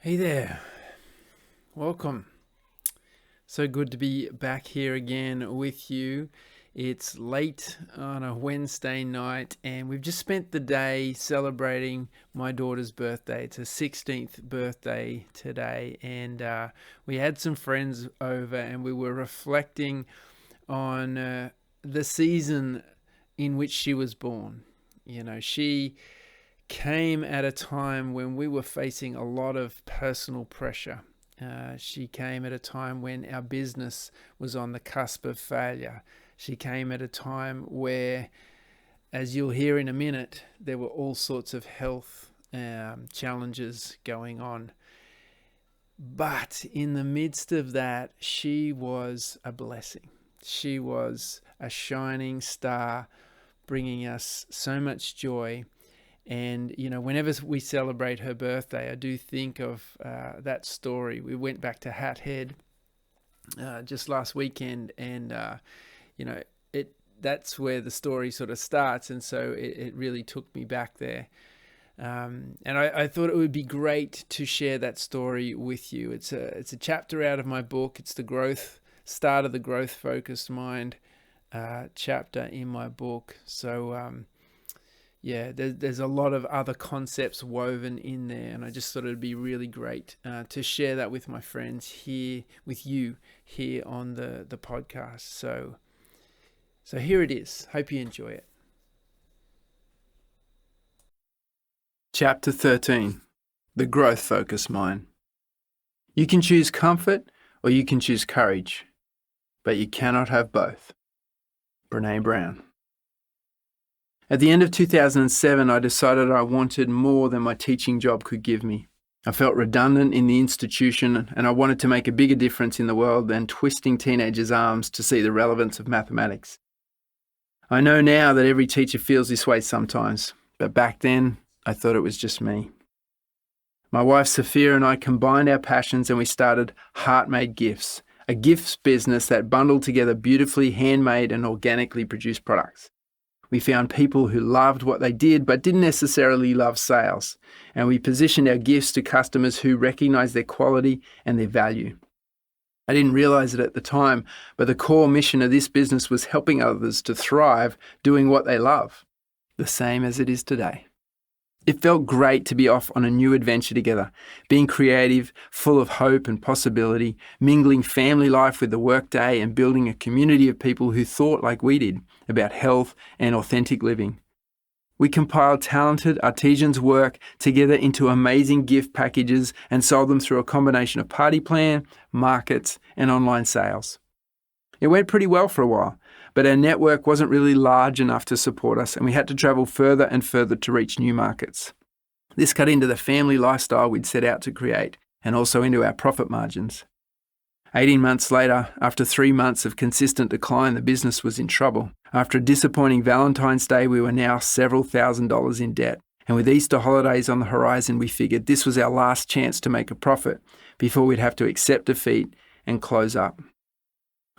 Hey there, welcome. So good to be back here again with you. It's late on a Wednesday night, and we've just spent the day celebrating my daughter's birthday. It's her 16th birthday today, and we had some friends over, and we were reflecting on the season in which she was born. She came at a time when we were facing a lot of personal pressure. She came at a time when our business was on the cusp of failure. She came at a time where, as you'll hear in a minute, there were all sorts of health challenges going on. But in the midst of that, she was a blessing. She was a shining star, bringing us so much joy. And, whenever we celebrate her birthday, I do think of that story. We went back to Hat Head just last weekend, and, that's where the story sort of starts. And so it really took me back there. And I thought it would be great to share that story with you. It's a chapter out of my book. It's the start of the growth-focused mind chapter in my book. So, there's a lot of other concepts woven in there, and I just thought it'd be really great to share that with my friends here, with you here on the podcast. So here it is. Hope you enjoy it. Chapter 13, The Growth-Focused Mind. You can choose comfort or you can choose courage, but you cannot have both. Brené Brown. At the end of 2007, I decided I wanted more than my teaching job could give me. I felt redundant in the institution, and I wanted to make a bigger difference in the world than twisting teenagers' arms to see the relevance of mathematics. I know now that every teacher feels this way sometimes, but back then, I thought it was just me. My wife Sophia and I combined our passions and we started Heartmade Gifts, a gifts business that bundled together beautifully handmade and organically produced products. We found people who loved what they did but didn't necessarily love sales, and we positioned our gifts to customers who recognized their quality and their value. I didn't realize it at the time, but the core mission of this business was helping others to thrive doing what they love, the same as it is today. It felt great to be off on a new adventure together, being creative, full of hope and possibility, mingling family life with the workday and building a community of people who thought like we did about health and authentic living. We compiled talented artisans' work together into amazing gift packages and sold them through a combination of party plan, markets, and online sales. It went pretty well for a while, but our network wasn't really large enough to support us, and we had to travel further and further to reach new markets. This cut into the family lifestyle we'd set out to create, and also into our profit margins. 18 months later, after 3 months of consistent decline, the business was in trouble. After a disappointing Valentine's Day, we were now several $1,000s in debt, and with Easter holidays on the horizon, we figured this was our last chance to make a profit before we'd have to accept defeat and close up.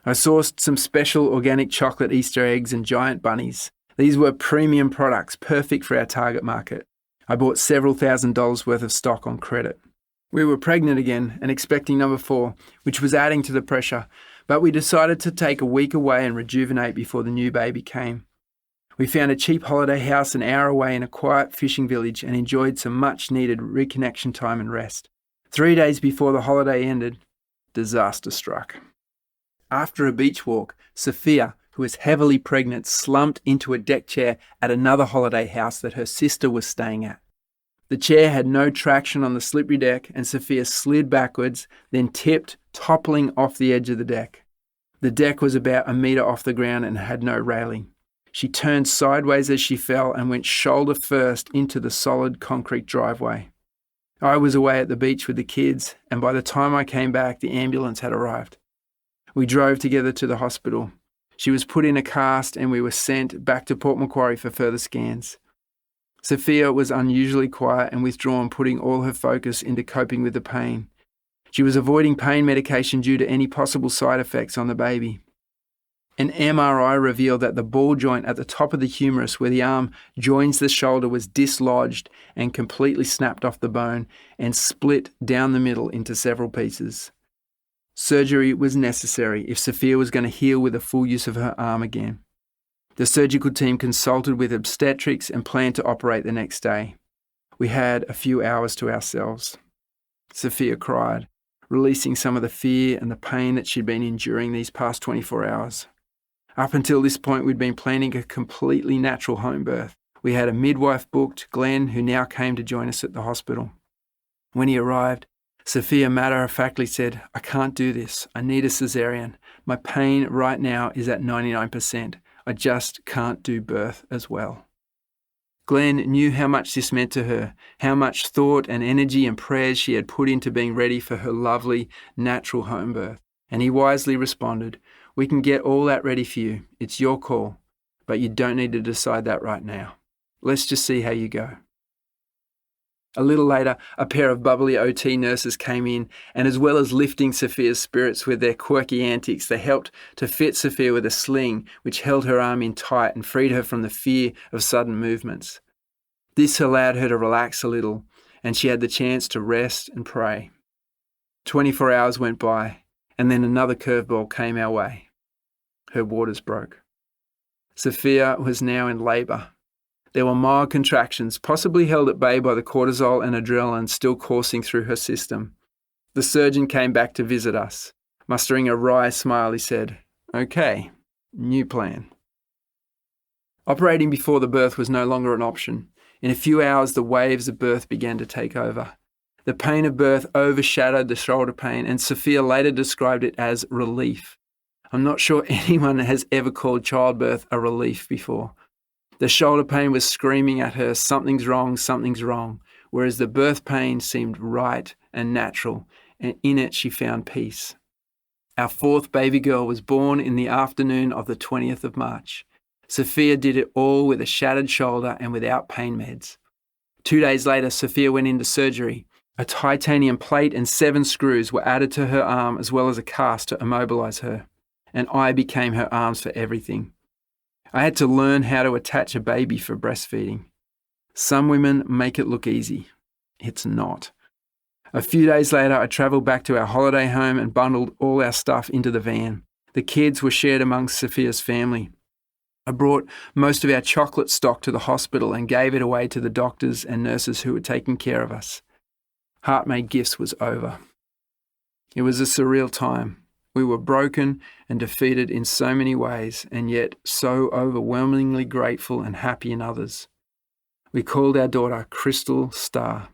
I sourced some special organic chocolate Easter eggs and giant bunnies. These were premium products, perfect for our target market. I bought several $1,000s worth of stock on credit. We were pregnant again and expecting number 4, which was adding to the pressure, but we decided to take a week away and rejuvenate before the new baby came. We found a cheap holiday house an hour away in a quiet fishing village and enjoyed some much-needed reconnection time and rest. 3 days before the holiday ended, disaster struck. After a beach walk, Sophia, who was heavily pregnant, slumped into a deck chair at another holiday house that her sister was staying at. The chair had no traction on the slippery deck, and Sophia slid backwards, then tipped, toppling off the edge of the deck. The deck was about a metre off the ground and had no railing. She turned sideways as she fell and went shoulder first into the solid concrete driveway. I was away at the beach with the kids, and by the time I came back, the ambulance had arrived. We drove together to the hospital. She was put in a cast and we were sent back to Port Macquarie for further scans. Sophia was unusually quiet and withdrawn, putting all her focus into coping with the pain. She was avoiding pain medication due to any possible side effects on the baby. An MRI revealed that the ball joint at the top of the humerus where the arm joins the shoulder was dislodged and completely snapped off the bone and split down the middle into several pieces. Surgery was necessary if Sophia was going to heal with the full use of her arm again. The surgical team consulted with obstetrics and planned to operate the next day. We had a few hours to ourselves. Sophia cried, releasing some of the fear and the pain that she'd been enduring these past 24 hours. Up until this point, we'd been planning a completely natural home birth. We had a midwife booked, Glenn, who now came to join us at the hospital. When he arrived, Sophia matter-of-factly said, "I can't do this. I need a cesarean. My pain right now is at 99%. I just can't do birth as well." Glenn knew how much this meant to her, how much thought and energy and prayers she had put into being ready for her lovely, natural home birth. And he wisely responded, "We can get all that ready for you. It's your call, but you don't need to decide that right now. Let's just see how you go." A little later, a pair of bubbly OT nurses came in, and as well as lifting Sophia's spirits with their quirky antics, they helped to fit Sophia with a sling which held her arm in tight and freed her from the fear of sudden movements. This allowed her to relax a little, and she had the chance to rest and pray. 24 hours went by, and then another curveball came our way. Her waters broke. Sophia was now in labour. There were mild contractions, possibly held at bay by the cortisol and adrenaline still coursing through her system. The surgeon came back to visit us. Mustering a wry smile, he said, "Okay, new plan." Operating before the birth was no longer an option. In a few hours, the waves of birth began to take over. The pain of birth overshadowed the shoulder pain, and Sophia later described it as relief. I'm not sure anyone has ever called childbirth a relief before. The shoulder pain was screaming at her, something's wrong, whereas the birth pain seemed right and natural, and in it she found peace. Our fourth baby girl was born in the afternoon of the 20th of March. Sophia did it all with a shattered shoulder and without pain meds. 2 days later, Sophia went into surgery. A titanium plate and 7 screws were added to her arm as well as a cast to immobilize her, and I became her arms for everything. I had to learn how to attach a baby for breastfeeding. Some women make it look easy. It's not. A few days later, I travelled back to our holiday home and bundled all our stuff into the van. The kids were shared amongst Sophia's family. I brought most of our chocolate stock to the hospital and gave it away to the doctors and nurses who were taking care of us. Heartmade Gifts was over. It was a surreal time. We were broken and defeated in so many ways, and yet so overwhelmingly grateful and happy in others. We called our daughter Christall-Star.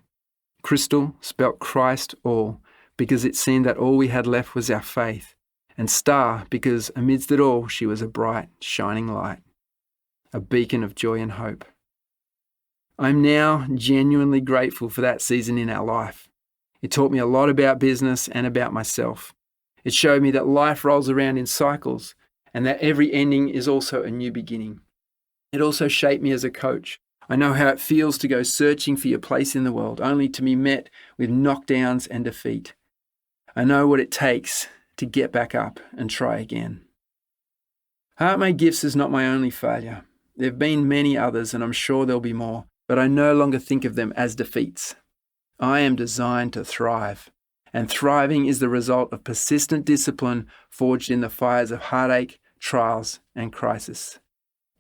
Christall spelt Christ all, because it seemed that all we had left was our faith, and Star because amidst it all she was a bright, shining light, a beacon of joy and hope. I'm now genuinely grateful for that season in our life. It taught me a lot about business and about myself. It showed me that life rolls around in cycles and that every ending is also a new beginning. It also shaped me as a coach. I know how it feels to go searching for your place in the world, only to be met with knockdowns and defeat. I know what it takes to get back up and try again. Heartmade Gifts is not my only failure. There have been many others, and I'm sure there'll be more, but I no longer think of them as defeats. I am designed to thrive. And thriving is the result of persistent discipline forged in the fires of heartache, trials, and crisis.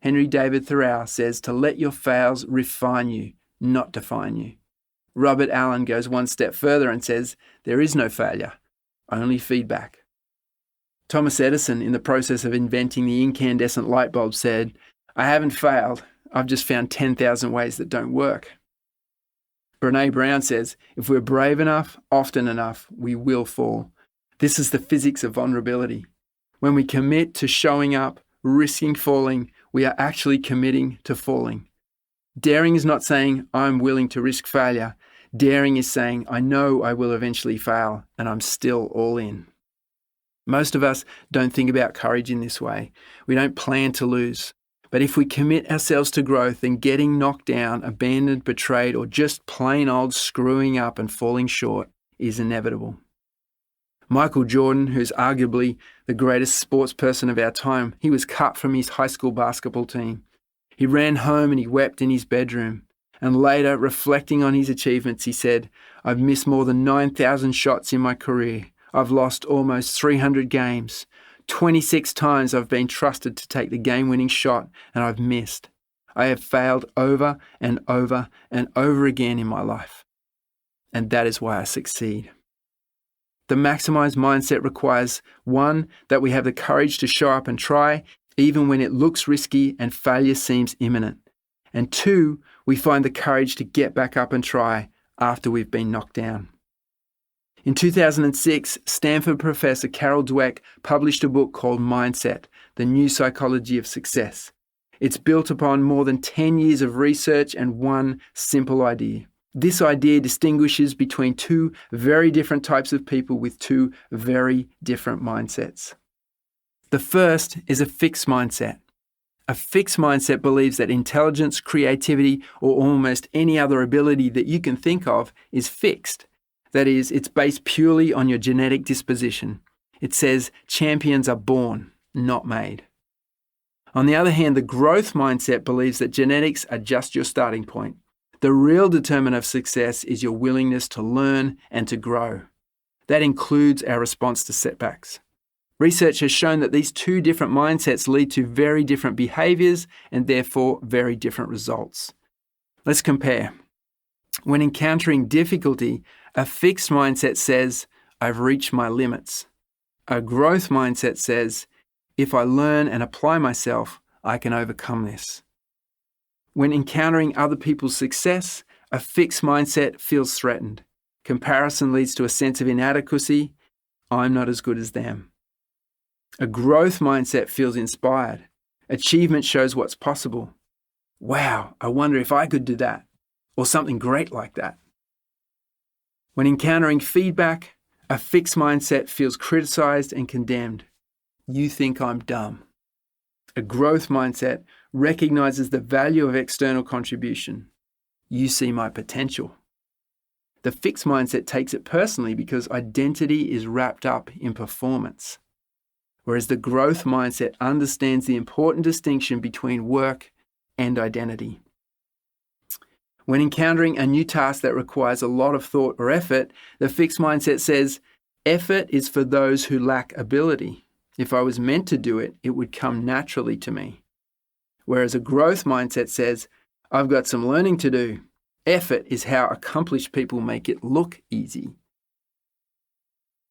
Henry David Thoreau says to let your fails refine you, not define you. Robert Allen goes one step further and says there is no failure, only feedback. Thomas Edison, in the process of inventing the incandescent light bulb, said, "I haven't failed, I've just found 10,000 ways that don't work." Brené Brown says, if we're brave enough, often enough, we will fall. This is the physics of vulnerability. When we commit to showing up, risking falling, we are actually committing to falling. Daring is not saying, I'm willing to risk failure. Daring is saying, I know I will eventually fail, and I'm still all in. Most of us don't think about courage in this way. We don't plan to lose. But if we commit ourselves to growth, then getting knocked down, abandoned, betrayed, or just plain old screwing up and falling short is inevitable. Michael Jordan, who's arguably the greatest sports person of our time, he was cut from his high school basketball team. He ran home and he wept in his bedroom. And later, reflecting on his achievements, he said, "I've missed more than 9,000 shots in my career. I've lost almost 300 games. 26 times I've been trusted to take the game-winning shot and I've missed. I have failed over and over and over again in my life. And that is why I succeed." The maximized mindset requires, 1, that we have the courage to show up and try, even when it looks risky and failure seems imminent. And 2, we find the courage to get back up and try after we've been knocked down. In 2006, Stanford professor Carol Dweck published a book called Mindset, The New Psychology of Success. It's built upon more than 10 years of research and one simple idea. This idea distinguishes between 2 very different types of people with 2 very different mindsets. The first is a fixed mindset. A fixed mindset believes that intelligence, creativity, or almost any other ability that you can think of is fixed. That is, it's based purely on your genetic disposition. It says champions are born, not made. On the other hand, the growth mindset believes that genetics are just your starting point. The real determinant of success is your willingness to learn and to grow. That includes our response to setbacks. Research has shown that these 2 different mindsets lead to very different behaviours and therefore very different results. Let's compare. When encountering difficulty, a fixed mindset says, "I've reached my limits." A growth mindset says, "If I learn and apply myself, I can overcome this." When encountering other people's success, a fixed mindset feels threatened. Comparison leads to a sense of inadequacy. I'm not as good as them. A growth mindset feels inspired. Achievement shows what's possible. Wow, I wonder if I could do that, or something great like that. When encountering feedback, a fixed mindset feels criticized and condemned. You think I'm dumb. A growth mindset recognizes the value of external contribution. You see my potential. The fixed mindset takes it personally because identity is wrapped up in performance, whereas the growth mindset understands the important distinction between work and identity. When encountering a new task that requires a lot of thought or effort, the fixed mindset says, effort is for those who lack ability. If I was meant to do it, it would come naturally to me. Whereas a growth mindset says, I've got some learning to do. Effort is how accomplished people make it look easy.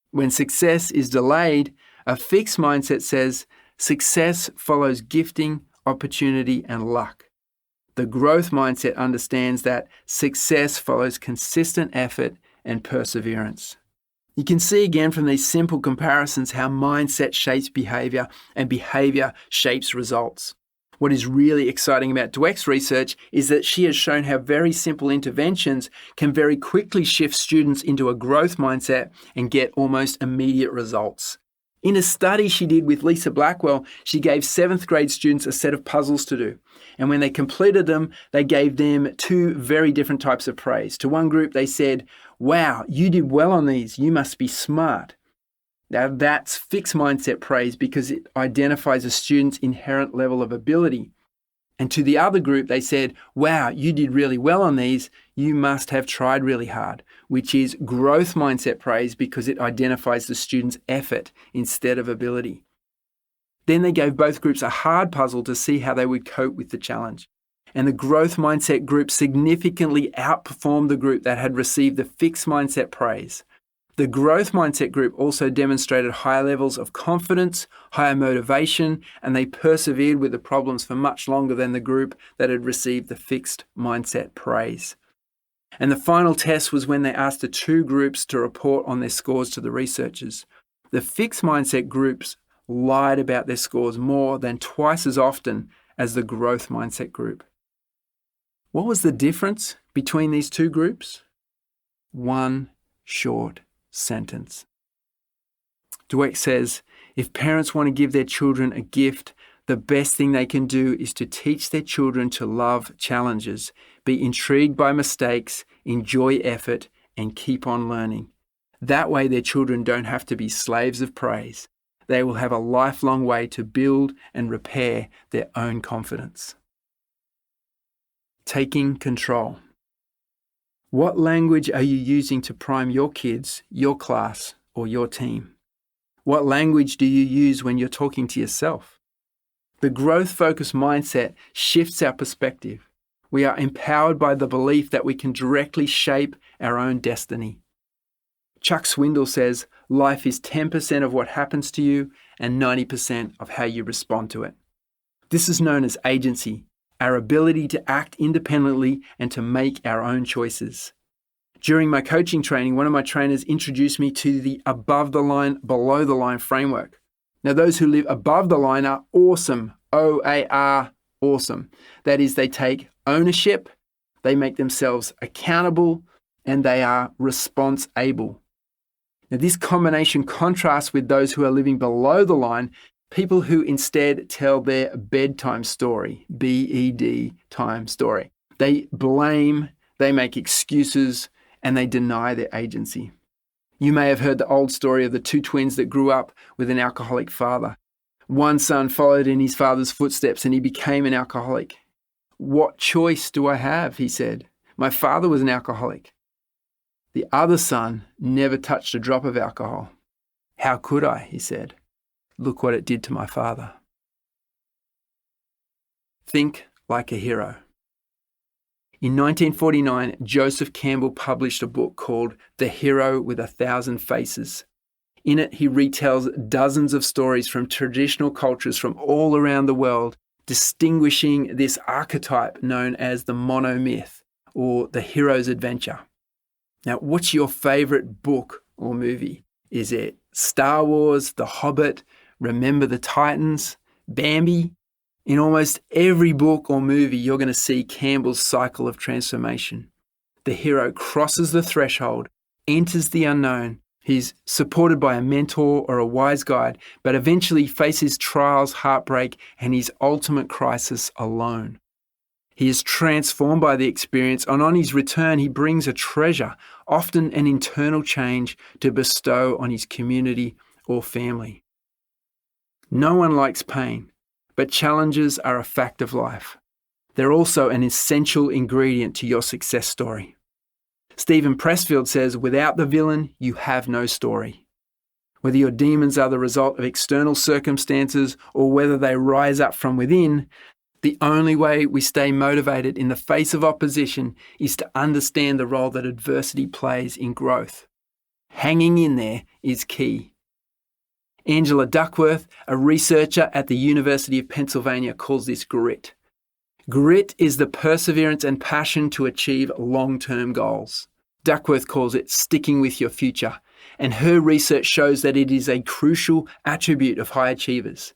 When success is delayed, a fixed mindset says, success follows gifting, opportunity, and luck. The growth mindset understands that success follows consistent effort and perseverance. You can see again from these simple comparisons how mindset shapes behavior and behavior shapes results. What is really exciting about Dweck's research is that she has shown how very simple interventions can very quickly shift students into a growth mindset and get almost immediate results. In a study she did with Lisa Blackwell, she gave 7th grade students a set of puzzles to do. And when they completed them, they gave them 2 very different types of praise. To one group, they said, wow, you did well on these. You must be smart. Now that's fixed mindset praise because it identifies a student's inherent level of ability. And to the other group, they said, wow, you did really well on these. You must have tried really hard, which is growth mindset praise because it identifies the student's effort instead of ability. Then they gave both groups a hard puzzle to see how they would cope with the challenge. And the growth mindset group significantly outperformed the group that had received the fixed mindset praise. The growth mindset group also demonstrated higher levels of confidence, higher motivation, and they persevered with the problems for much longer than the group that had received the fixed mindset praise. And the final test was when they asked the 2 groups to report on their scores to the researchers. The fixed mindset groups lied about their scores more than twice as often as the growth mindset group. What was the difference between these 2 groups? One short sentence. Dweck says, if parents want to give their children a gift, the best thing they can do is to teach their children to love challenges, be intrigued by mistakes, enjoy effort, and keep on learning. That way their children don't have to be slaves of praise. They will have a lifelong way to build and repair their own confidence. Taking control. What language are you using to prime your kids, your class, or your team? What language do you use when you're talking to yourself? The growth-focused mindset shifts our perspective. We are empowered by the belief that we can directly shape our own destiny. Chuck Swindoll says, life is 10% of what happens to you and 90% of how you respond to it. This is known as agency, our ability to act independently and to make our own choices. During my coaching training, one of my trainers introduced me to the above the line, below the line framework. Now, those who live above the line are awesome, OAR, awesome. That is, they take ownership, they make themselves accountable, and they are response-able. Now, this combination contrasts with those who are living below the line, people who instead tell their bedtime story, BED time story. They blame, they make excuses, and they deny their agency. You may have heard the old story of the two twins that grew up with an alcoholic father. One son followed in his father's footsteps and he became an alcoholic. What choice do I have? He said. My father was an alcoholic. The other son never touched a drop of alcohol. How could I? He said. Look what it did to my father. Think like a hero. In 1949, Joseph Campbell published a book called The Hero with 1,000 Faces. In it, he retells dozens of stories from traditional cultures from all around the world, distinguishing this archetype known as the monomyth, or the hero's adventure. Now, what's your favorite book or movie? Is it Star Wars, The Hobbit, Remember the Titans, Bambi? In almost every book or movie, you're going to see Campbell's cycle of transformation. The hero crosses the threshold, enters the unknown. He's supported by a mentor or a wise guide, but eventually faces trials, heartbreak, and his ultimate crisis alone. He is transformed by the experience, and on his return, he brings a treasure, often an internal change, to bestow on his community or family. No one likes pain, but challenges are a fact of life. They're also an essential ingredient to your success story. Stephen Pressfield says, without the villain, you have no story. Whether your demons are the result of external circumstances or whether they rise up from within, the only way we stay motivated in the face of opposition is to understand the role that adversity plays in growth. Hanging in there is key. Angela Duckworth, a researcher at the University of Pennsylvania, calls this grit. Grit is the perseverance and passion to achieve long-term goals. Duckworth calls it sticking with your future, and her research shows that it is a crucial attribute of high achievers.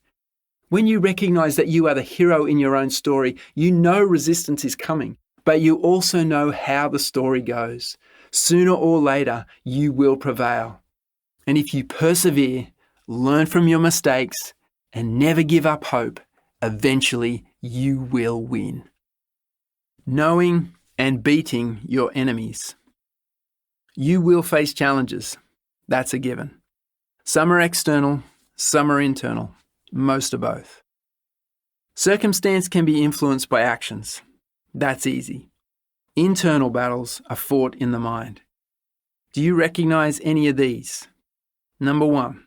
When you recognize that you are the hero in your own story, you know resistance is coming, but you also know how the story goes. Sooner or later, you will prevail. And if you persevere, learn from your mistakes, and never give up hope, eventually you will win. Knowing and beating your enemies. You will face challenges. That's a given. Some are external, some are internal. Most are both. Circumstance can be influenced by actions. That's easy. Internal battles are fought in the mind. Do you recognize any of these? Number 1.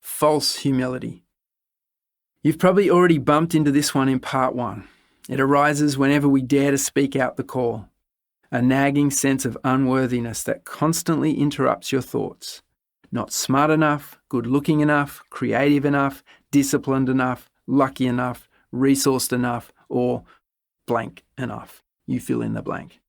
False humility. You've probably already bumped into this one in part 1. It arises whenever we dare to speak out the call. A nagging sense of unworthiness that constantly interrupts your thoughts. Not smart enough, good-looking enough, creative enough, disciplined enough, lucky enough, resourced enough, or blank enough. You fill in the blank.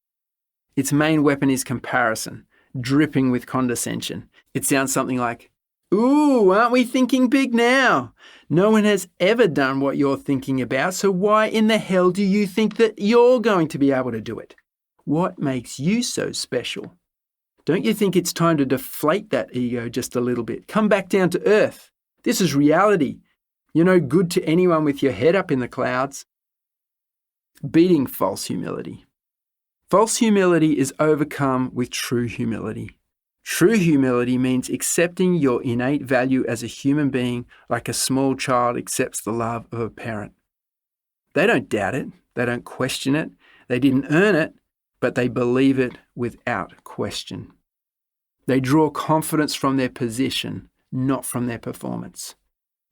Its main weapon is comparison, dripping with condescension. It sounds something like, "Ooh, aren't we thinking big now? No one has ever done what you're thinking about, so why in the hell do you think that you're going to be able to do it? What makes you so special? Don't you think it's time to deflate that ego just a little bit? Come back down to earth. This is reality. You're no good to anyone with your head up in the clouds." Beating false humility. False humility is overcome with true humility. True humility means accepting your innate value as a human being like a small child accepts the love of a parent. They don't doubt it, they don't question it, they didn't earn it, but they believe it without question. They draw confidence from their position, not from their performance.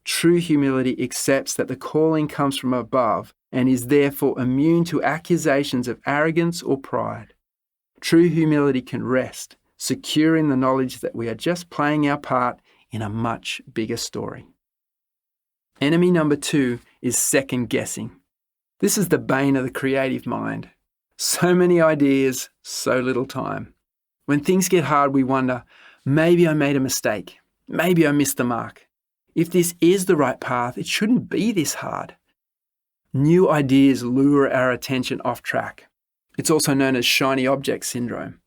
True humility accepts that the calling comes from above and is therefore immune to accusations of arrogance or pride. True humility can rest, secure in the knowledge that we are just playing our part in a much bigger story. Enemy number 2 is second guessing. This is the bane of the creative mind. So many ideas, so little time. When things get hard, we wonder, maybe I made a mistake. Maybe I missed the mark. If this is the right path, it shouldn't be this hard. New ideas lure our attention off track. It's also known as shiny object syndrome.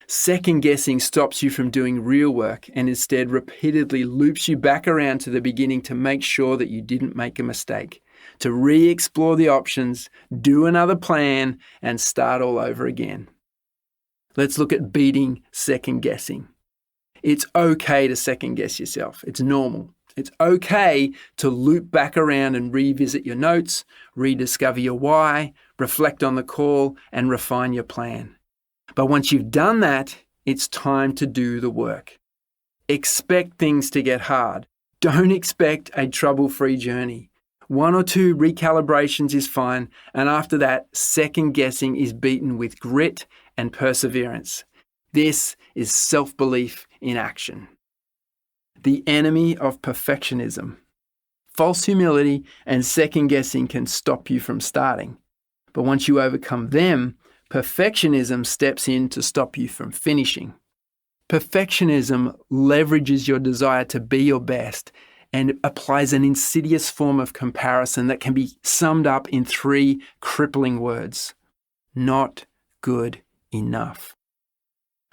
Second guessing stops you from doing real work and instead repeatedly loops you back around to the beginning to make sure that you didn't make a mistake, to re-explore the options, do another plan, and start all over again. Let's look at beating second guessing. It's okay to second guess yourself. It's normal. It's okay to loop back around and revisit your notes, rediscover your why, reflect on the call, and refine your plan. But once you've done that, it's time to do the work. Expect things to get hard. Don't expect a trouble-free journey. 1 or 2 recalibrations is fine, and after that, second guessing is beaten with grit and perseverance. This is self-belief in action. The enemy of perfectionism. False humility and second guessing can stop you from starting. But once you overcome them, perfectionism steps in to stop you from finishing. Perfectionism leverages your desire to be your best and applies an insidious form of comparison that can be summed up in 3 crippling words. Not good enough.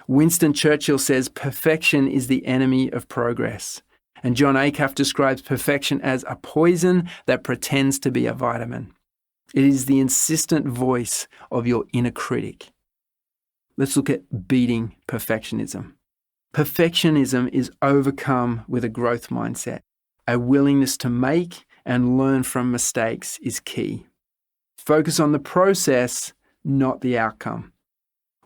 Winston Churchill says perfection is the enemy of progress. And John Acuff describes perfection as a poison that pretends to be a vitamin. It is the insistent voice of your inner critic. Let's look at beating perfectionism. Perfectionism is overcome with a growth mindset. A willingness to make and learn from mistakes is key. Focus on the process, not the outcome.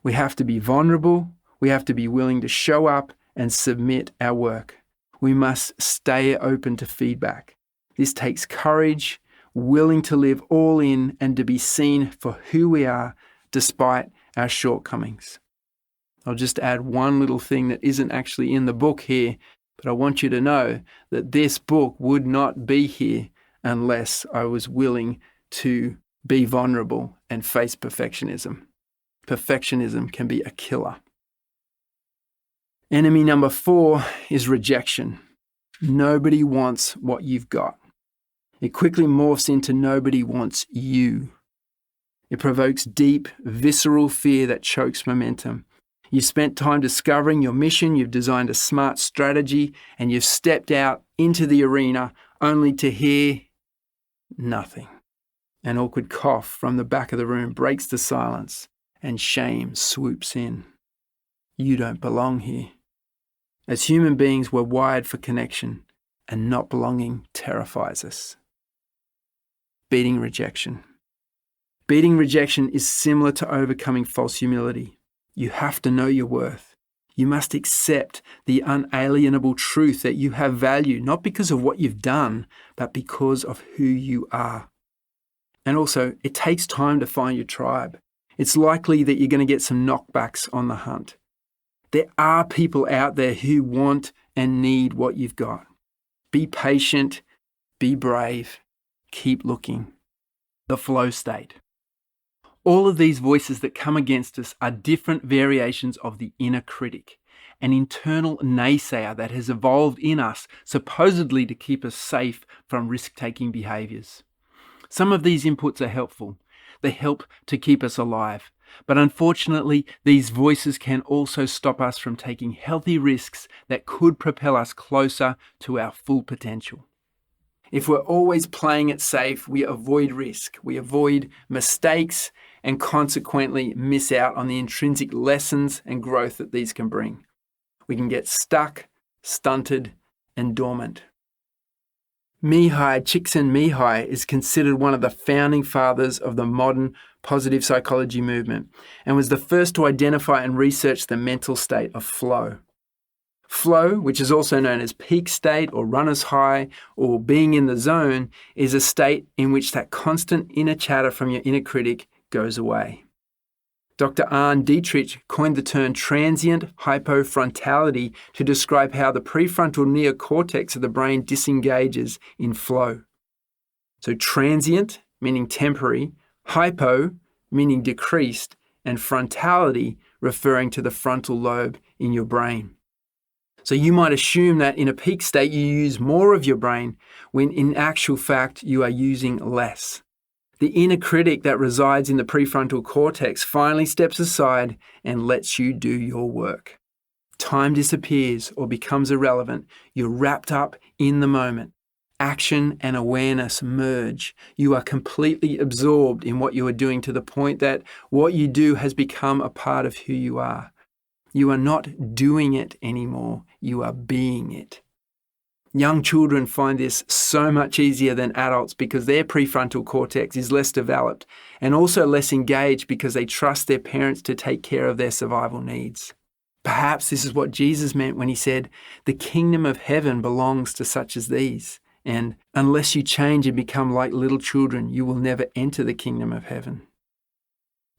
We have to be vulnerable. We have to be willing to show up and submit our work. We must stay open to feedback. This takes courage, willing to live all in and to be seen for who we are despite our shortcomings. I'll just add one little thing that isn't actually in the book here, but I want you to know that this book would not be here unless I was willing to be vulnerable and face perfectionism. Perfectionism can be a killer. Enemy number 4 is rejection. Nobody wants what you've got. It quickly morphs into nobody wants you. It provokes deep, visceral fear that chokes momentum. You've spent time discovering your mission, you've designed a smart strategy, and you've stepped out into the arena only to hear nothing. An awkward cough from the back of the room breaks the silence, and shame swoops in. You don't belong here. As human beings, we're wired for connection, and not belonging terrifies us. Beating rejection. Beating rejection is similar to overcoming false humility. You have to know your worth. You must accept the unalienable truth that you have value, not because of what you've done, but because of who you are. And also, it takes time to find your tribe. It's likely that you're going to get some knockbacks on the hunt. There are people out there who want and need what you've got. Be patient, be brave, keep looking. The flow state. All of these voices that come against us are different variations of the inner critic, an internal naysayer that has evolved in us supposedly to keep us safe from risk-taking behaviours. Some of these inputs are helpful. They help to keep us alive. But unfortunately, these voices can also stop us from taking healthy risks that could propel us closer to our full potential. If we're always playing it safe, we avoid risk, we avoid mistakes, and consequently miss out on the intrinsic lessons and growth that these can bring. we can get stuck, stunted, and dormant. Mihaly Csikszentmihalyi is considered one of the founding fathers of the modern positive psychology movement and was the first to identify and research the mental state of flow. Flow, which is also known as peak state or runner's high or being in the zone, is a state in which that constant inner chatter from your inner critic goes away. Dr. Arne Dietrich coined the term transient hypofrontality to describe how the prefrontal neocortex of the brain disengages in flow. So transient, meaning temporary, hypo, meaning decreased, and frontality, referring to the frontal lobe in your brain. So you might assume that in a peak state you use more of your brain, when in actual fact you are using less. The inner critic that resides in the prefrontal cortex finally steps aside and lets you do your work. Time disappears or becomes irrelevant. You're wrapped up in the moment. Action and awareness merge. You are completely absorbed in what you are doing to the point that what you do has become a part of who you are. You are not doing it anymore. You are being it. Young children find this so much easier than adults because their prefrontal cortex is less developed and also less engaged because they trust their parents to take care of their survival needs. Perhaps this is what Jesus meant when he said, "The kingdom of heaven belongs to such as these," and "Unless you change and become like little children, you will never enter the kingdom of heaven."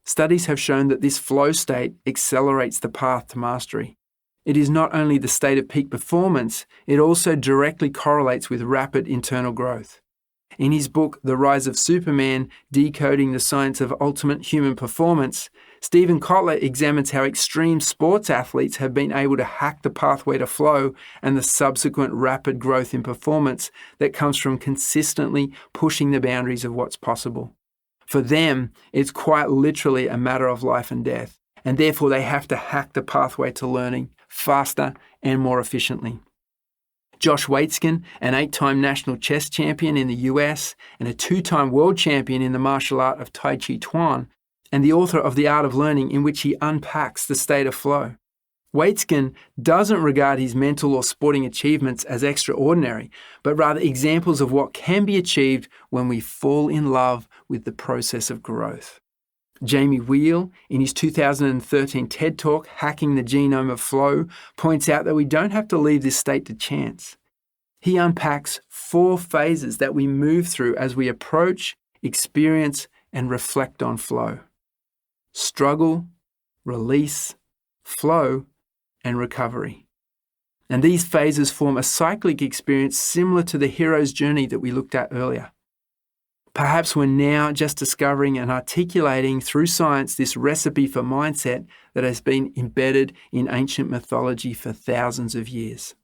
Studies have shown that this flow state accelerates the path to mastery. It is not only the state of peak performance, it also directly correlates with rapid internal growth. In his book, The Rise of Superman, Decoding the Science of Ultimate Human Performance, Stephen Kotler examines how extreme sports athletes have been able to hack the pathway to flow and the subsequent rapid growth in performance that comes from consistently pushing the boundaries of what's possible. For them, it's quite literally a matter of life and death, and therefore they have to hack the pathway to learning faster and more efficiently. Josh Waitzkin, an 8-time national chess champion in the US and a 2-time world champion in the martial art of Tai Chi Chuan, and the author of The Art of Learning, in which he unpacks the state of flow. Waitzkin doesn't regard his mental or sporting achievements as extraordinary, but rather examples of what can be achieved when we fall in love with the process of growth. Jamie Wheal, in his 2013 TED Talk, Hacking the Genome of Flow, points out that we don't have to leave this state to chance. He unpacks 4 phases that we move through as we approach, experience, and reflect on flow: struggle, release, flow, and recovery. And these phases form a cyclic experience similar to the hero's journey that we looked at earlier. Perhaps we're now just discovering and articulating through science this recipe for mindset that has been embedded in ancient mythology for thousands of years.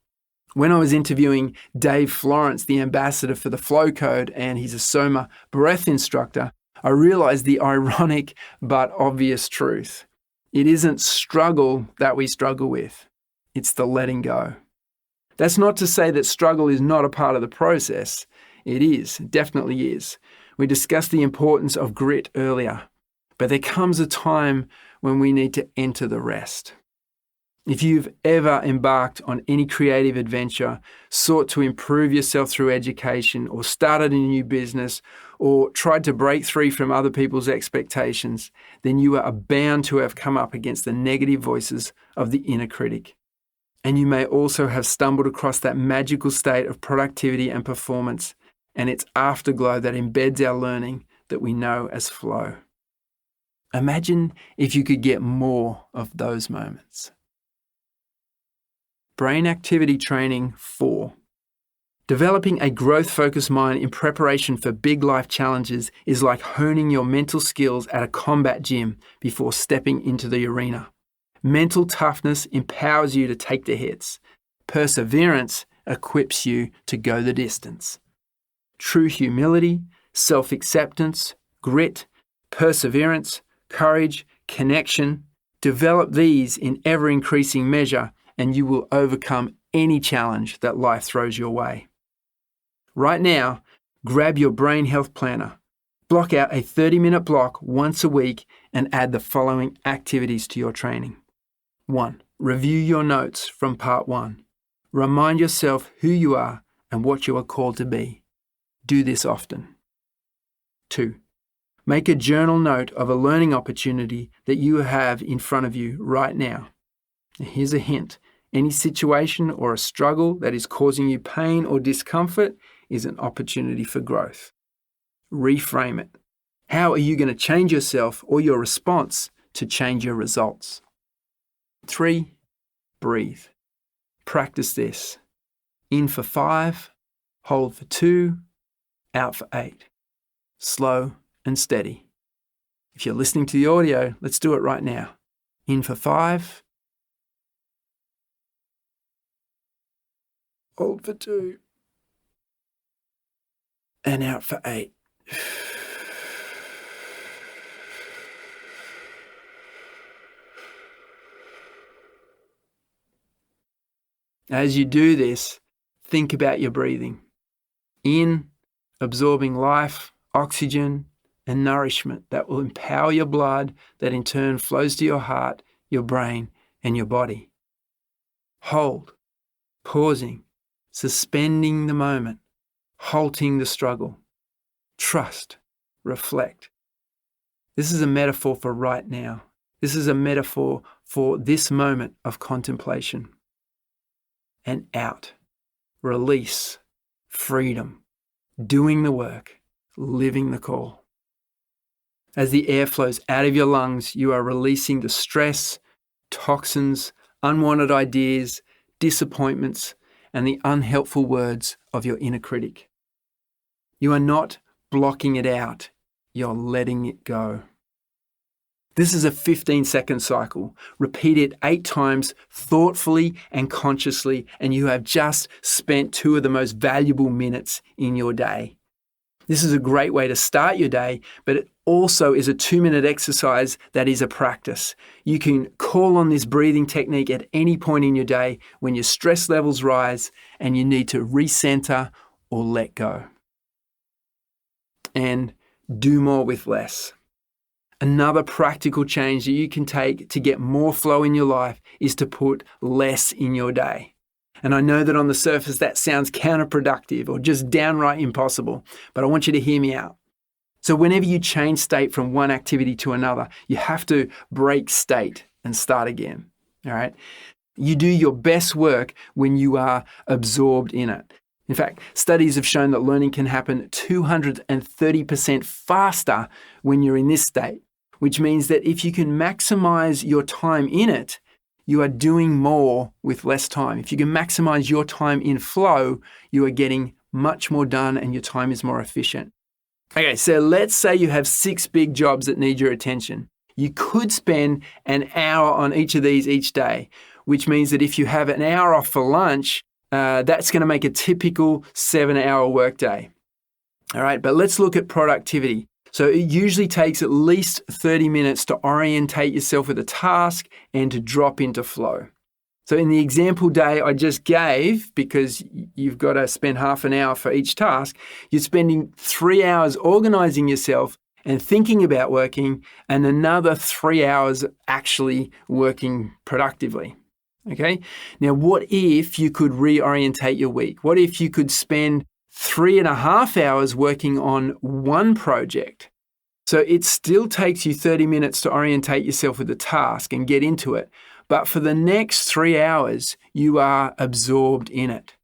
When I was interviewing Dave Florence, the ambassador for the Flow Code, and he's a Soma breath instructor, I realized the ironic but obvious truth. It isn't struggle that we struggle with. It's the letting go. That's not to say that struggle is not a part of the process. It is, definitely is. We discussed the importance of grit earlier, but there comes a time when we need to enter the rest. If you've ever embarked on any creative adventure, sought to improve yourself through education, or started a new business, or tried to break free from other people's expectations, then you are bound to have come up against the negative voices of the inner critic. And you may also have stumbled across that magical state of productivity and performance, and its afterglow that embeds our learning that we know as flow. Imagine if you could get more of those moments. Brain Activity Training 4. Developing a growth-focused mind in preparation for big life challenges is like honing your mental skills at a combat gym before stepping into the arena. Mental toughness empowers you to take the hits. Perseverance equips you to go the distance. True humility, self-acceptance, grit, perseverance, courage, connection. Develop these in ever-increasing measure, and you will overcome any challenge that life throws your way. Right now, grab your Brain Health Planner. Block out a 30-minute block once a week and add the following activities to your training. 1. Review your notes from part 1. Remind yourself who you are and what you are called to be. Do this often. 2. Make a journal note of a learning opportunity that you have in front of you right now. Now, here's a hint. Any situation or a struggle that is causing you pain or discomfort is an opportunity for growth. Reframe it. How are you going to change yourself or your response to change your results? 3. Breathe. Practice this. In for 5, hold for 2, out for 8. Slow and steady. If you're listening to the audio, let's do it right now. In for 5, hold for 2, and out for 8. As you do this, think about your breathing. In, absorbing life, oxygen, and nourishment that will empower your blood, that in turn flows to your heart, your brain, and your body. Hold, pausing, suspending the moment, halting the struggle. Trust, reflect. This is a metaphor for right now. This is a metaphor for this moment of contemplation. And out, release, freedom, doing the work, living the call. As the air flows out of your lungs, you are releasing the stress, toxins, unwanted ideas, disappointments, and the unhelpful words of your inner critic. You are not blocking it out, you're letting it go. This is a 15-second cycle. Repeat it 8 times thoughtfully and consciously, and you have just spent 2 of the most valuable minutes in your day. This is a great way to start your day, but it also is a 2-minute exercise that is a practice. You can call on this breathing technique at any point in your day when your stress levels rise and you need to recenter or let go. And do more with less. Another practical change that you can take to get more flow in your life is to put less in your day. And I know that on the surface that sounds counterproductive or just downright impossible, but I want you to hear me out. So whenever you change state from one activity to another, you have to break state and start again. All right? You do your best work when you are absorbed in it. In fact, studies have shown that learning can happen 230% faster when you're in this state, which means that if you can maximize your time in it, you are doing more with less time. If you can maximize your time in flow, you are getting much more done and your time is more efficient. Okay, so let's say you have 6 big jobs that need your attention. You could spend an hour on each of these each day, which means that if you have an hour off for lunch, that's going to make a typical 7-hour workday. All right, but let's look at productivity. So it usually takes at least 30 minutes to orientate yourself with a task and to drop into flow. So in the example day I just gave, because you've got to spend half an hour for each task, you're spending 3 hours organizing yourself and thinking about working, and another 3 hours actually working productively. Okay? Now, what if you could reorientate your week? What if you could spend 3.5 hours working on one project? So it still takes you 30 minutes to orientate yourself with the task and get into it. But for the next 3 hours, you are absorbed in it.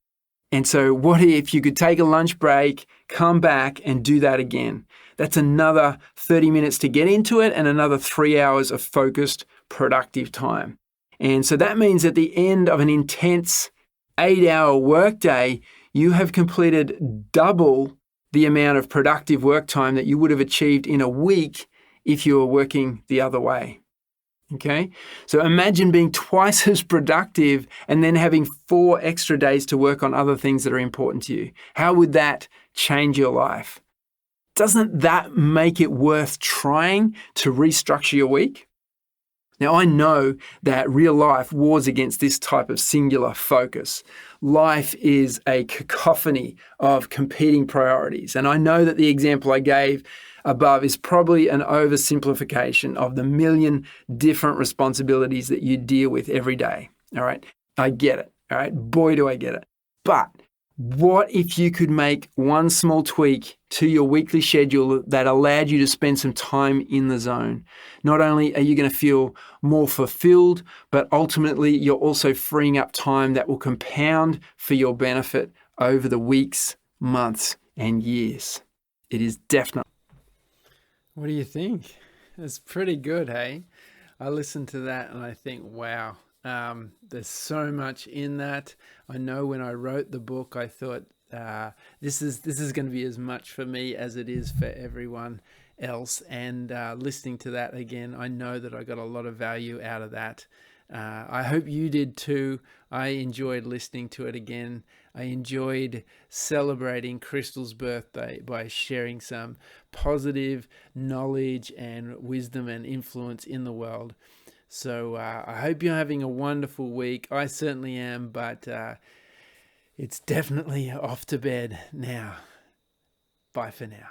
And so what if you could take a lunch break, come back and do that again? That's another 30 minutes to get into it and another 3 hours of focused, productive time. And so that means at the end of an intense 8-hour workday, you have completed double the amount of productive work time that you would have achieved in a week if you were working the other way. Okay? So imagine being twice as productive and then having 4 extra days to work on other things that are important to you. How would that change your life? Doesn't that make it worth trying to restructure your week? Now, I know that real life wars against this type of singular focus. Life is a cacophony of competing priorities. And I know that the example I gave above is probably an oversimplification of the million different responsibilities that you deal with every day. All right. I get it. All right. Boy, do I get it. But what if you could make one small tweak to your weekly schedule that allowed you to spend some time in the zone? Not only are you going to feel more fulfilled, but ultimately you're also freeing up time that will compound for your benefit over the weeks, months, and years. It is definitely. What do you think? It's pretty good, hey? I listen to that and I think, wow, there's so much in that. I know when I wrote the book, I thought this is going to be as much for me as it is for everyone else. And listening to that again, I know that I got a lot of value out of that. I hope you did too. I enjoyed listening to it again. I enjoyed celebrating Christall's birthday by sharing some positive knowledge and wisdom and influence in the world. So I hope you're having a wonderful week. I certainly am, but it's definitely off to bed now. Bye for now.